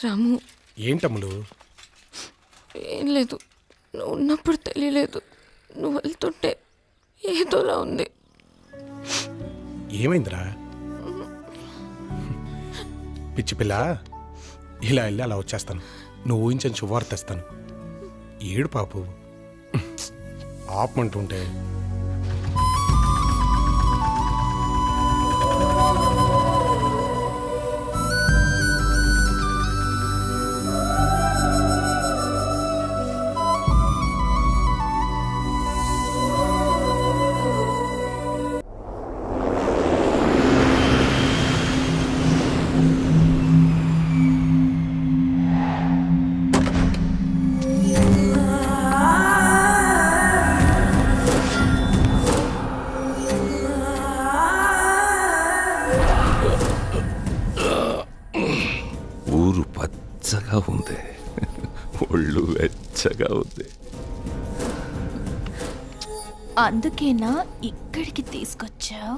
రాము, ఏంటమ్ములు? ఏం లేదు. నువ్వు ఉన్నప్పుడు తెలియలేదు, నువ్వు వెళ్తుంటే ఏదోలా ఉంది. ఏమైందిరా? పిచ్చి పిల్ల, ఇలా వెళ్ళి అలా వచ్చేస్తాను. నువ్వు ఊహించని శుభవార్త తెస్తాను. ఏడు పాపు ఆపమంటుంటే. ఊరు పచ్చగా ఉంది, ఒళ్ళు వెచ్చగా ఉంది. అందుకేనా ఇక్కడికి తీసుకొచ్చావు?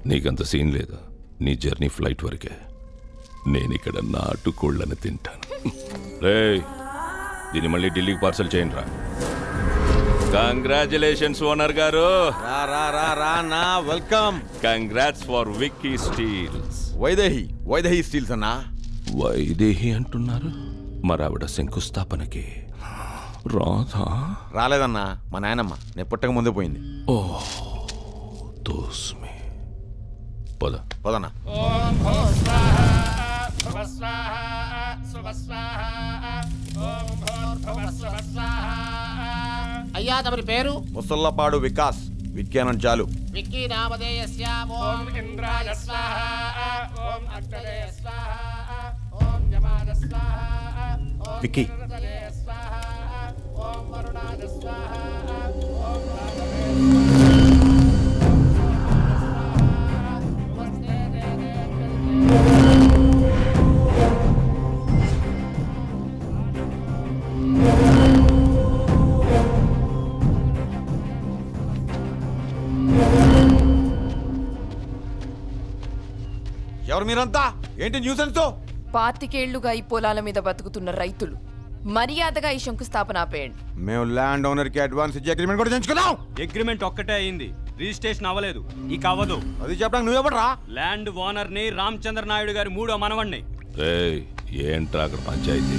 నీకంత సీన్ లేదు. నీ జర్నీ ఫ్లైట్ వరకే. నేనిక్కడ నాటుకోళ్ళని తింటాను. రేయ్, దీన్ని మళ్ళీ ఢిల్లీకి పార్సల్ చేయండి రా. కంగ్రాచులేషన్స్ ఓనర్ గారు. Welcome. Congrats for Vicky steels. Vaidehi steels అన్నా. వైదేహి అంటున్నారు, మరావిడ శంకుస్థాపనకి రాధా రాలేదన్నా, మా నాయనమ్మ నేను పుట్టక ముందే పోయింది. ఓ తోస్మే. పద పదన్నా. అయ్యా తమరి పేరు? ముసల్లపాడు వికాస్. విజ్ఞానం చాలు. విక్కీ నామధేయస్య ఓం ఇంద్రాయ స్వాహ ఓం అగ్నయ స్వాహ ఓం యమాయ స్వాహ ఓం విక్కీ. రుద్రయ స్వాహ ఓం వరుణాయ స్వాహ ఓం ఎవరు మీరంతా? ఏంటి న్యూసెన్స్? 25 ఏళ్లుగా ఈ పొలాల మీద బతుకుతున్న రైతులు, మర్యాదగా ఈ శంకుస్థాపన ఆపేయండి. మేము ల్యాండ్ ఓనర్ కి అడ్వాన్స్ ఇచ్చి అగ్రిమెంట్ కూడా చేయించుకున్నాం. అగ్రిమెంట్ ఒక్కటే అయింది, రిజిస్ట్రేషన్ అవ్వలేదు. ఇక అవ్వదు. అది చెప్పడానికి నువ్వెవడరా? ల్యాండ్ ఓనర్ ని రామచంద్ర నాయుడు గారి 3వ మనవణ్ణి. ఏంట్రా అక్కడ పంచాయతీ?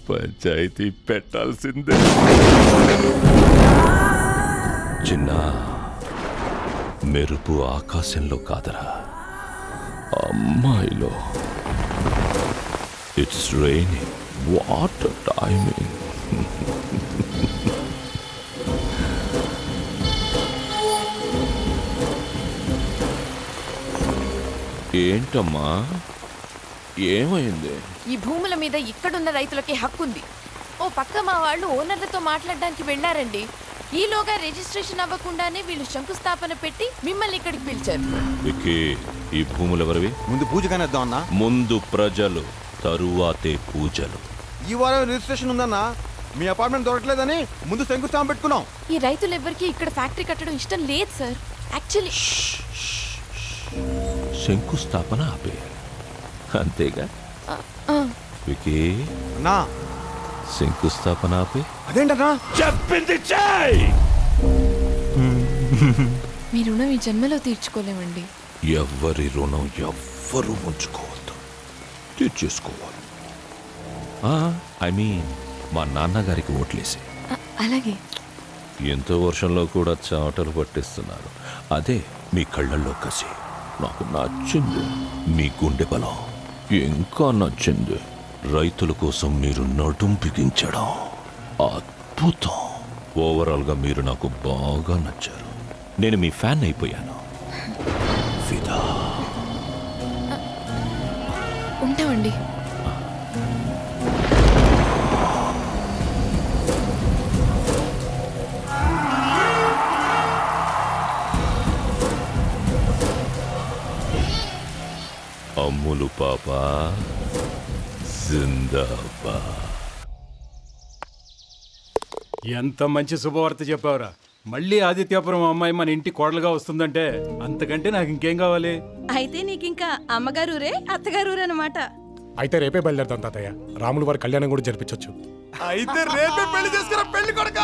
పంచాయతీ పెట్టాల్సిందే. చిన్న మెరుపు ఆకాశంలో కాదరా, అమ్మాయిలో. It's raining, water timing. ఏంటమ్మా, ఏమైంది? ఈ భూముల మీద ఇక్కడున్న రైతులకి హక్కుంది. ఓ పక్క మా వాళ్ళు ఓనర్లతో మాట్లాడడానికి వెళ్ళారండి. ఈలోగా రిజిస్ట్రేషన్ అవ్వకుండానే వీళ్ళు శంకుస్థాపన పెట్టి మిమ్మల్ని ఇక్కడికి పిలిచారు. విక్కీ, ఈ భూములు ఎవరివి? ముందు పూజ కానిద్దాం అన్నా. ముందు ప్రజలు, తరువాతే పూజలు. ఈ వారం రిజిస్ట్రేషన్ ఉందన్నా. మీ అపార్ట్మెంట్ దొరకలేదని ముందు శంకుస్థాపన పెట్టుకున్నాం. ఈ రైతులు ఎవ్వరికి ఇక్కడ ఫ్యాక్టరీ కట్టడం ఇష్టం లేదు సార్. యాక్చువల్లీ శంకుస్థాపన ఆపే, అంతేగా వికీ? అన్నా, శంకుస్థాపన ఆపే. అదేంటన్నా? చెప్పింది చెయ్. మీ రుణం ఈ జన్మలో తీర్చుకోలేమండి. ఎవ్వరి రుణం ఎవ్వరూ ఉంచుకోవద్దు, తీర్చేసుకోవాలి. ఐ మీన్ మా నాన్నగారికి ఓట్లేసి. అలాగే. ఎంతో వర్షంలో కూడా చాటలు పట్టిస్తున్నారు. అదే మీ కళ్ళల్లో కసి. నాకు నచ్చింది. మీ గుండె బలం ఇంకా నచ్చింది. రైతుల కోసం మీరు నడుం బిగించడం అద్భుతం. ఓవరాల్గా మీరు నాకు బాగా నచ్చారు. నేను మీ ఫ్యాన్ అయిపోయాను. ఫిదా. ఉంటామండి. అమ్ములు పాప జిందాబాద్. ఎంత మంచి శుభవార్త చెప్పావురా. మళ్ళీ ఆదిత్యాపురం అమ్మాయి మన ఇంటి కోడలుగా వస్తుందంటే అంతకంటే నాకు ఇంకేం కావాలి. అయితే నీకింకా అమ్మగారూరే అత్తగారూరే అనమాట. అయితే రేపే బయలుదేరుతాం తాతయ్య. రాములు వారి కళ్యాణం కూడా జరిపించవచ్చు. అయితే రేపే పెళ్లి చేసుకురా పెళ్లి కొడక.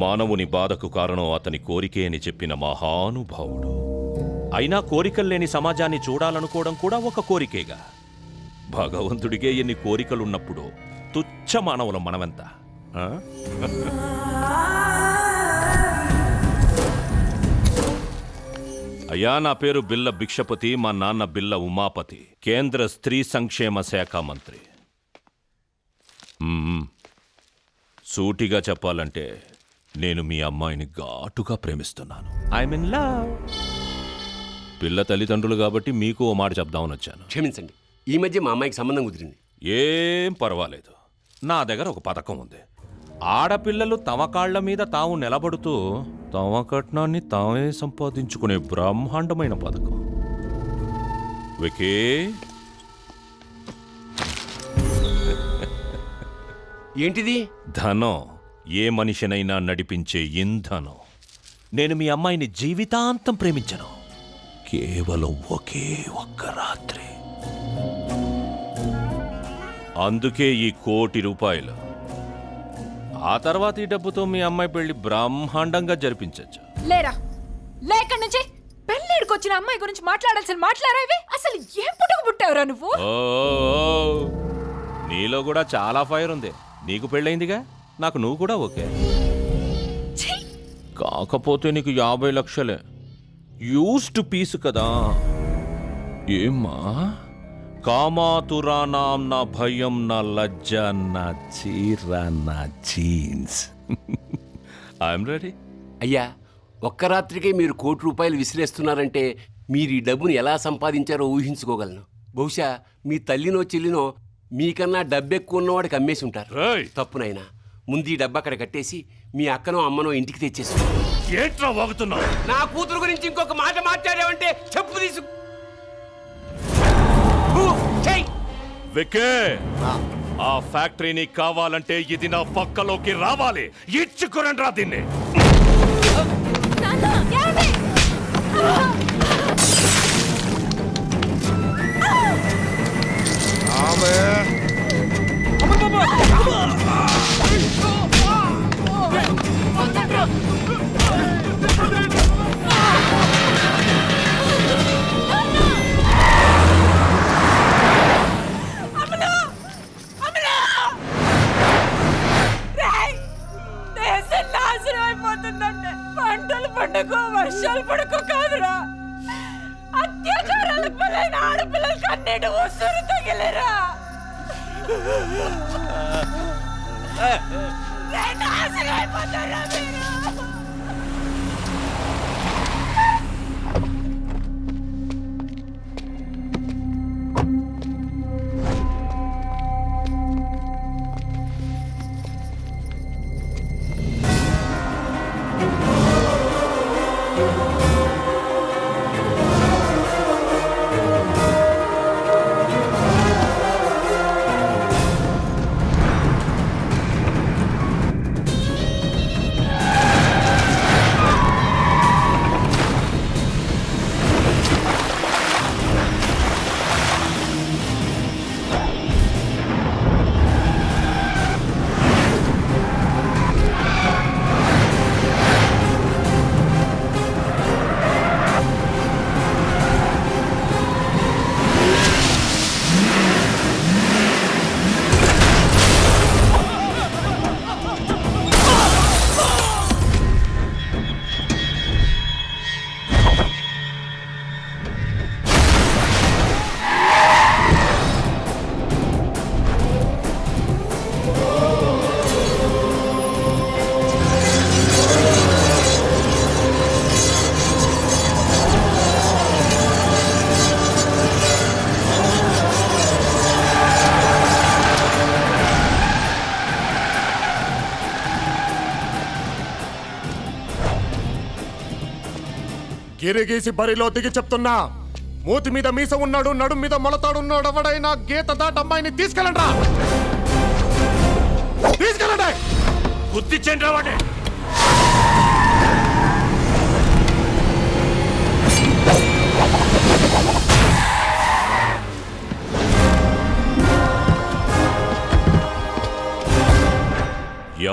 మానవుని బాధకు కారణం అతని కోరికే అని చెప్పిన మహానుభావుడు. అయినా కోరికలు లేని సమాజాన్ని చూడాలనుకోవడం కూడా ఒక కోరికేగా. భగవంతుడికే ఎన్ని కోరికలున్నప్పుడు తుచ్చ మానవులం మనమెంత? ఆ? అయ్యా, నా పేరు బిల్ల భిక్షపతి, మా నాన్న బిల్ల ఉమాపతి, కేంద్ర స్త్రీ సంక్షేమ శాఖ మంత్రి. సూటిగా చెప్పాలంటే నేను మీ అమ్మాయిని ఘాటుగా ప్రేమిస్తున్నాను. I'm in love. పిల్ల తల్లిదండ్రులు కాబట్టి మీకు ఓ మాట చెప్దామని వచ్చాను. క్షమించండి, ఈ మధ్య మా అమ్మాయికి సంబంధం కుదిరింది. ఏం పర్వాలేదు. నా దగ్గర ఒక పథకం ఉంది. ఆడపిల్లలు తమ కాళ్ల మీద తాము నిలబడుతూ తమ కట్నాన్ని తామే సంపాదించుకునే బ్రహ్మాండమైన పథకం. వికీ, ఏంటిది? ధనం ఏ మనిషినైనా నడిపించే ఇంధనం. నేను మీ అమ్మాయిని జీవితాంతం ప్రేమించను. కేవలం ఒకే ఒక్క రాత్రి. అందుకే ఈ ₹1,00,00,000. ఆ తర్వాత ఈ డబ్బుతో మీ అమ్మాయి పెళ్లి బ్రహ్మాండంగా జరిపించచ్చు. లేరా లేక నుంచి పెళ్ళిడికొచ్చిన అమ్మాయి గురించి మాట్లాడాల్సిన మాట్లాడావి. అసలు ఏం పుట్టుకు పుట్టావురా నువ్వు? ఓ, నీలో కూడా చాలా ఫైర్ ఉంది. నీకు పెళ్ళయిందిగా, నాకు నువ్వు కూడా ఓకే. కాకపోతే నీకు 50 లక్షలే. యూస్డ్ పీస్ కదా. ఏమ్మా, కామాతురానాం నా భయం నా లజ్జ నా చీర నా జీన్స్. I'm ready. అయ్యా, ఒక్క రాత్రికే మీరు ₹1,00,00,000 విసిరేస్తున్నారంటే మీరు ఈ డబ్బును ఎలా సంపాదించారో ఊహించుకోగలను. బహుశా మీ తల్లినో చెల్లినో మీకన్నా డబ్బెక్కువ ఉన్నవాడికి అమ్మేసి ఉంటారు. తప్పునైనా ముందు ఈ డబ్బు అక్కడ కట్టేసి మీ అక్కనో అమ్మనో ఇంటికి తెచ్చేసి. ఏంట్రా వాగుతున్నావు? నా కూతురు గురించి ఇంకొక మాట మాట్లాడావంటే చెప్పు తీసు. వికే, ఆ ఫ్యాక్టరీని కావాలంటే ఇది నా పక్కలోకి రావాలి. ఇచ్చుకురండి రా దీన్ని. అయిపోతుందంటే పంటలు పండుగ వర్షాలు పడుకో కాదురా, అత్యాచారాలకు బలైన ఆడపిల్లలు కన్నీటి వస్తువులు తగిలేరా. నాశనం అయిపోతారా మీరు? గిరిగీసి బరిలో దిగి చెప్తున్నా, మూతి మీద మీస ఉన్నాడు, నడుం మీద మొలతాడున్నాడు, ఎవడైనా గీత దాటి అమ్మాయిని తీసుకెళ్ళండి. తీసుకెళ్ళండి. గుర్తించండి రావండి.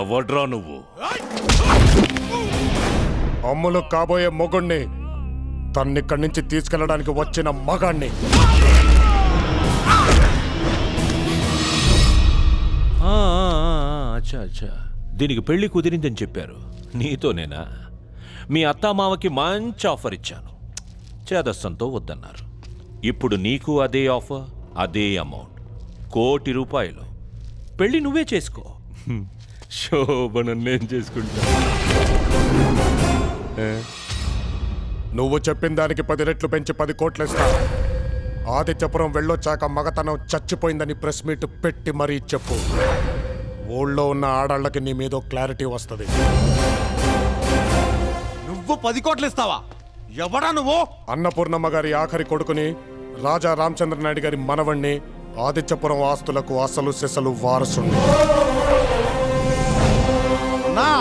ఎవడ్రా నువ్వు? అమ్ములు కాబోయే మొగుణ్ణి, తన్నిక్కడి నుంచి తీసుకెళ్ళడానికి వచ్చిన మగాణ్ణి. అచ్చా అచ్చా, దీనికి పెళ్లి కుదిరిందని చెప్పారు. నీతోనేనా? మీ అత్తామావకి మంచి ఆఫర్ ఇచ్చాను, చేదస్తంతో వద్దన్నారు. ఇప్పుడు నీకు అదే ఆఫర్, అదే అమౌంట్, ₹1 కోటి. పెళ్లి నువ్వే చేసుకో, శోభనం నేను చేసుకుంటా. నువ్వు చెప్పిన దానికి 10 రెట్లు పెంచి 10 కోట్లు ఇస్తా. ఆదిత్యపురం వెళ్ళొచ్చాక మగతనం చచ్చిపోయిందని ప్రెస్ మీట్ పెట్టి మరీ చెప్పు. ఊళ్ళో ఉన్న ఆడాళ్ళకి నీ మీద క్లారిటీ వస్తుంది. నువ్వు 10 కోట్లు ఇస్తావా? ఎవడా నువ్వు? అన్నపూర్ణమ్మ గారి ఆఖరి కొడుకుని, రాజా రామచంద్ర నాయుడు గారి మనవణ్ణి, ఆదిత్యపురం ఆస్తులకు అసలు సెసలు వారసుని. నా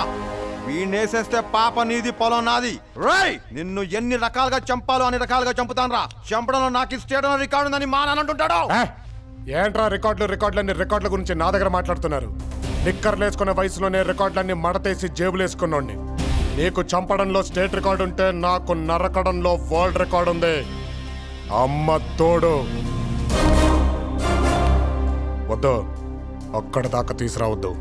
వీణేసేస్తే పాప నీది, పొలం నాది. రేయ్, నిన్ను ఎన్ని రకాలుగా చంపాలో అన్ని రకాలుగా చంపుతాను రా. చంపడంలో నాకు స్టేట్ రికార్డు ఉందని మా నాన్న అంటుంటాడు. ఏంట్రా రికార్డులన్నీ రికార్డుల గురించి నా దగ్గర మాట్లాడుతున్నారు? నిక్కర్లేసుకునే వయసులోనే రికార్డులన్నీ మడతేసి జేబులేసుకున్నోండి. నీకు చంపడంలో స్టేట్ రికార్డు ఉంటే నాకు నరకడంలో వరల్డ్ రికార్డు ఉంది. అమ్మ తోడు. వద్దు, అక్కడ దాకా తీసుకురావద్దు.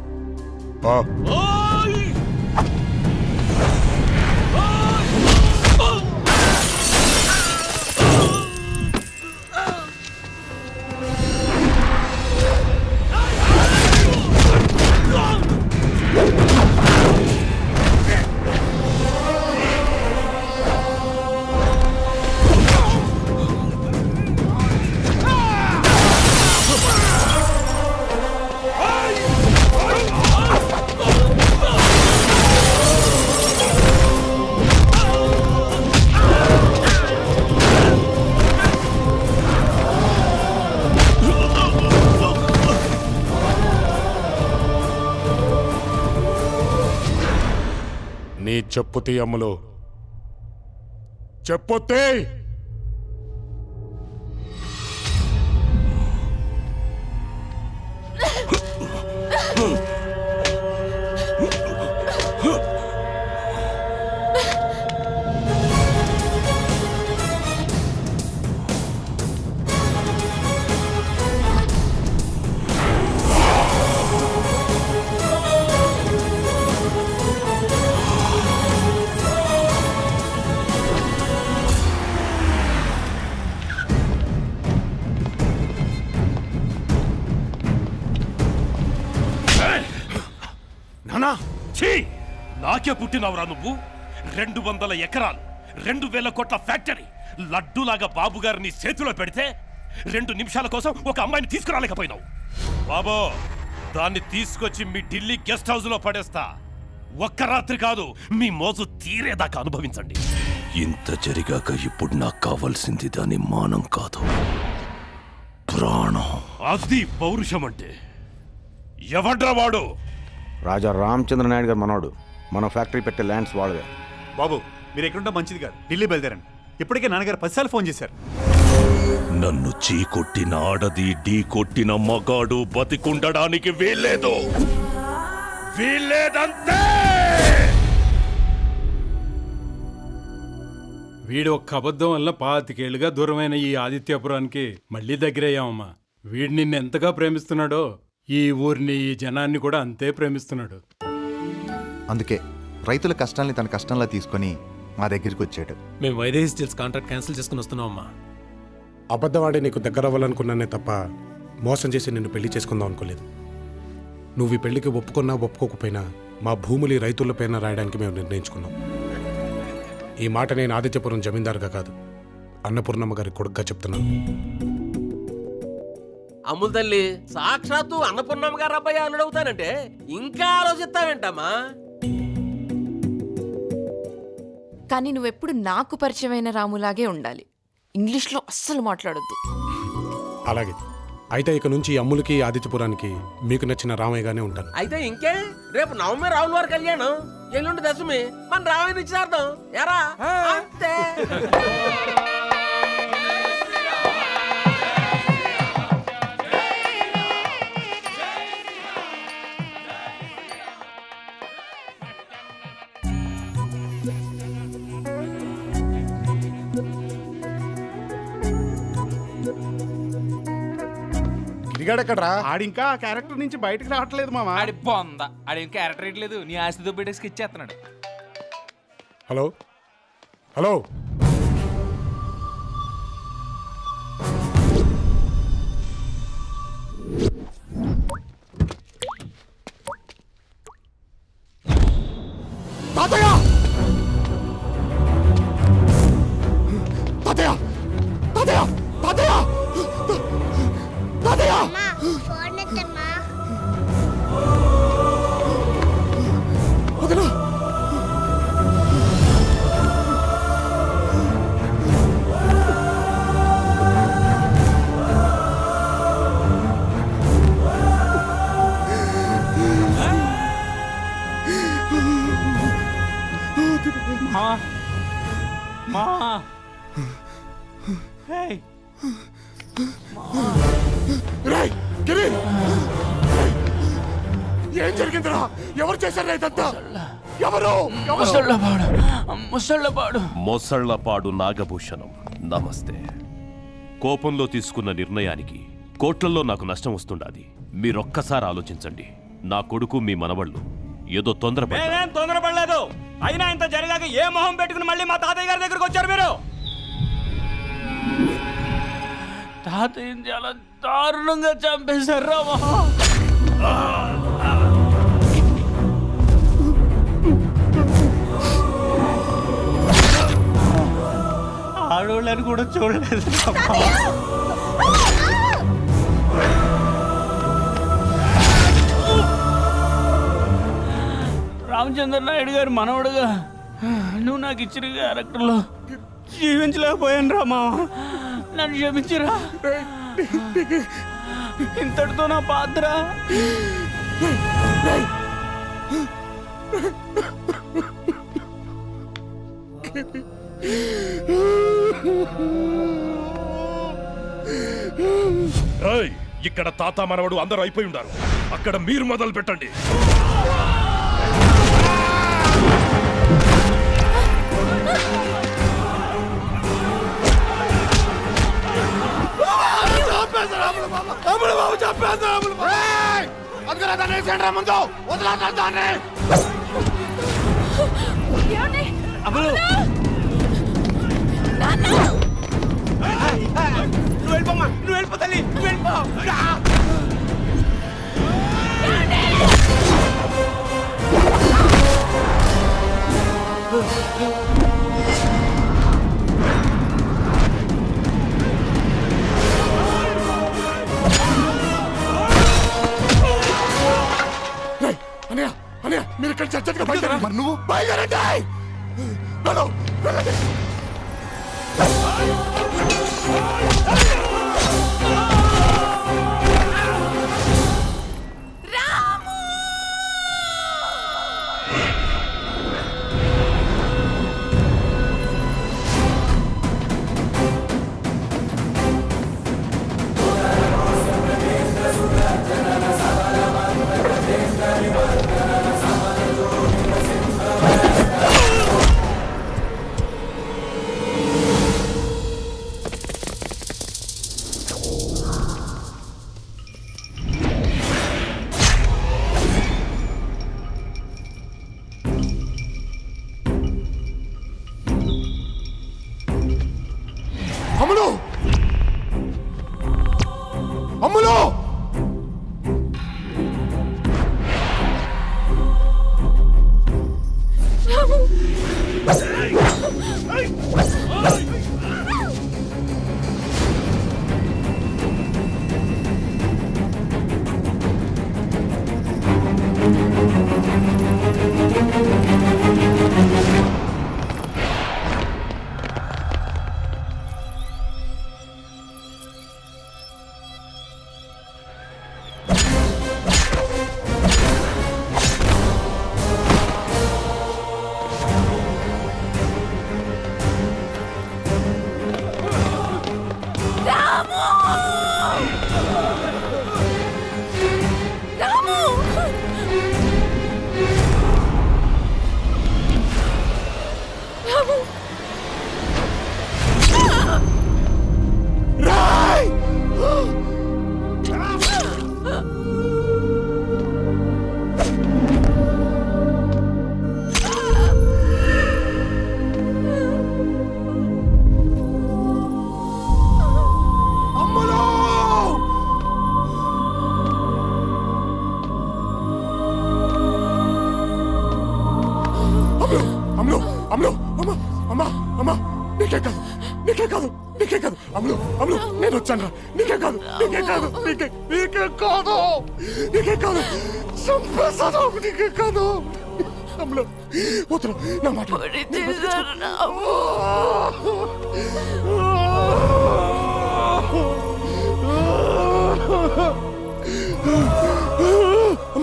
నీ చెప్పుతీ అమ్ములు, చెప్పుతీ. నాకే పుట్టినవరా నువ్వు? 200 ఎకరాలు, 2000 కోట్ల ఫ్యాక్టరీ, లడ్డూలాగా బాబు గారిని చేతిలో పెడితే 2 నిమిషాల కోసం ఒక అమ్మాయిని తీసుకురాలేకపోయినావు. బాబో, దాన్ని తీసుకొచ్చి మీ ఢిల్లీ గెస్ట్ హౌస్ లో పడేస్తా. ఒక్క రాత్రి కాదు, మీ మోజు తీరేదాకా అనుభవించండి. ఇంత జరిగాక ఇప్పుడు నాకు కావాల్సింది దాని మానం కాదు, ప్రాణం. అది పౌరుషం అంటే. ఎవడ్రా వాడు? రాజా రామచంద్ర నాయుడు గారు మనోడు. మన ఫ్యాక్టరీ పెట్టే ల్యాండ్స్ వాళ్ళవే. బాబు, మీరు ఎక్కడుంటే మంచిది కాదు, ఢిల్లీ బయలుదేరండి. ఇప్పటికే నాన్నగారు 10 సార్లు ఫోన్ చేశారు. నన్ను చీ కొట్టిన ఆడది, ఢీ కొట్టిన మగాడు బతికుండడానికి వీల్లేదు, వీల్లేదంతే. వీడు ఒక్క అబద్ధం వల్ల 25 ఏళ్లుగా దూరమైన ఈ ఆదిత్యపురానికి మళ్ళీ దగ్గరయ్యామమ్మా. వీడు నిన్ను ఎంతగా ప్రేమిస్తున్నాడో ఈ ఊరిని, ఈ జనాన్ని కూడా అంతే ప్రేమిస్తున్నాడు. అందుకే రైతుల కష్టాల్ని తన కష్టంలా తీసుకొని మా దగ్గరికి వచ్చాడు. మేము వైదేహి స్టీల్స్ కాంట్రాక్ట్ క్యాన్సిల్ చేసుకుని వస్తున్నాం అమ్మా. అబద్ధవాడి నీకు దగ్గర అవ్వాలనుకున్నానే తప్ప మోసం చేసి నిన్ను పెళ్లి చేసుకుందాం అనుకోలేదు. నువ్వు ఈ పెళ్లికి ఒప్పుకున్నా ఒప్పుకోకపోయినా మా భూములు రైతులపైన రాయడానికి మేము నిర్ణయించుకున్నాం. ఈ మాట నేను ఆదిత్యపురం జమీందారుగా కాదు, అన్నపూర్ణమ్మ గారి కొడుకుగా చెప్తున్నాను. అమ్ములు తల్లి, సాక్షాత్తు అన్నపూర్ణమ్మ గారు అబ్బాయి అల్లుడవుతానంటే ఇంకా ఆలోచిస్తావేంటమ్మా? కానీ నువ్వెప్పుడు నాకు పరిచయమైన రాములాగే ఉండాలి. ఇంగ్లీష్లో అస్సలు మాట్లాడొద్దు. అలాగే అయితే ఇక నుంచి ఈ అమ్ములకి ఆదిత్యపురానికి మీకు నచ్చిన రామయ్యగానే ఉంటాను. అయితే ఇంకే రేపు నవమి రావుల వారి కళ్యాణం, ఎల్లుండి దశమి మన రామయ్య నిశ్చితార్థం. ఎరా అంతే. గిరిగాడెక్కడ్రా? ఆడింకా క్యారెక్టర్ నుంచి బయటకు రావట్లేదు మామా. ఆడి బొంద ఆడేం క్యారెక్టర్ ఇట్లేదు, నీ ఆస్తితో పెట్టేసి స్కెచ్ చేస్తున్నాడు. హలో హలో తాతయ్య తాతయ్య తాతయ్య తాతయ్య తాతయ్య వదినా మా రేయ్ గిరి ఏం జరిగిందిరా? ఎవరు చేశారా ఇదంతా? ఎవరు? మొసళ్లపాడు నాగభూషణం. నమస్తే. కోపంలో తీసుకున్న నిర్ణయానికి కోట్లల్లో నాకు నష్టం వస్తుండాది. మీరొక్కసారి ఆలోచించండి. నా కొడుకు మీ మనవళ్ళు ఏదో తొందరపడలేదు. అయినా ఇంత జరిగాక ఏ మొహం పెట్టుకుని మళ్ళీ మా తాతయ్య గారి దగ్గరకు వచ్చారు మీరు? తాతయ్యని చాలా దారుణంగా చంపేశారు రామా. ఆడోళ్ళని కూడా చూడలేదు. రామచంద్ర నాయుడు గారు మనవడుగా నువ్వు నాకు ఇచ్చిన క్యారెక్టర్లో జీవించలేకపోయాను రామా. నన్ను క్షమించిరా. ఇంతటితో నా పాత్ర. ఇక్కడ తాత మనవడు అందరూ అయిపోయి ఉండారు. అక్కడ మీరు మొదలు పెట్టండి. నువ్వు వెళ్ళిపోమ్మా, నువ్వు వెళ్ళిపో తల్లి, నువ్వు వెళ్ళిపో. అన్నయ్య అన్నయ్య మీరు ఇక్కడ చర్చగా బయలుదేరా. నువ్వు బయలుదేరండి. వెళ్ళండి. నీకే కాదు అమ్ములు నేను వచ్చాను రా. నీకే కాదు చంపేశాను. నీకే కాదు అమ్ములు వద్దు నా మాట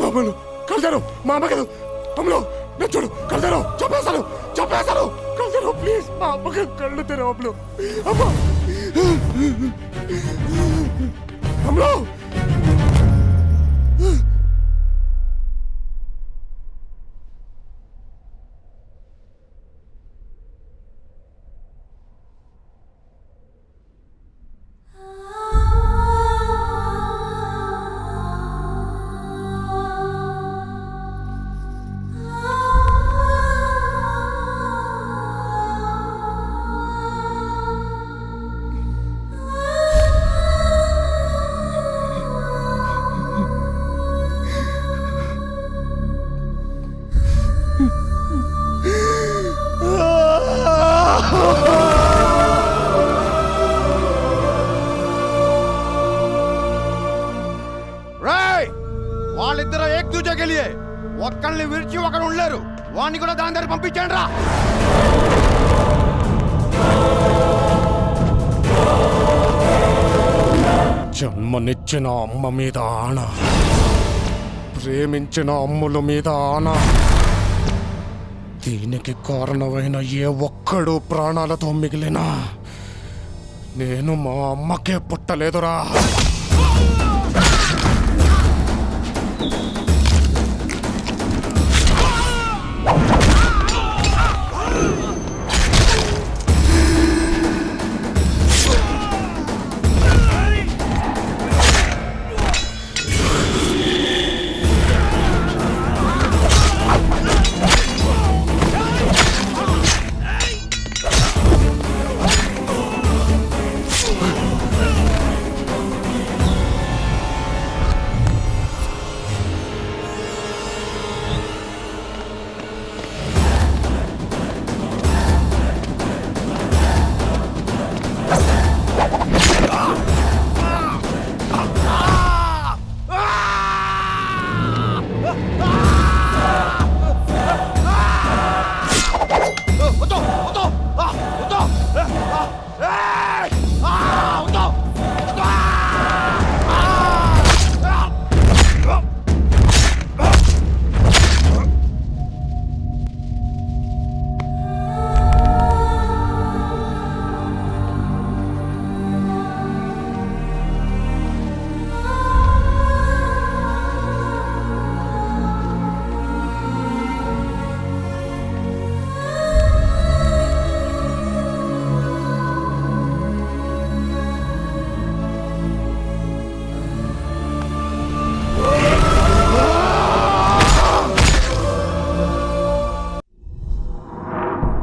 అమ్మలు కళ్తారు మా అమ్మ కదా అమ్మలు నేను చూడు కళ్తారు చంపేశాను కళ్తారు ప్లీజ్ మా అమ్మకి కళ్ళు తెరవు అమ్మలు అమ్మ అమ్మలు వాళ్ళిద్దరూ ఏక్ దూజేకి వెళ్ళి ఒక్కళ్ళని విరిచి ఒకరు ఉండలేరు. వాడిని కూడా దాని దగ్గర పంపించండి రా. జన్మనిచ్చిన అమ్మ మీద ఆన, ప్రేమించిన అమ్ముల మీద ఆన, దీనికి కారణమైన ఏ ఒక్కడు ప్రాణాలతో మిగిలినా నేను మా అమ్మకే పుట్టలేదురా.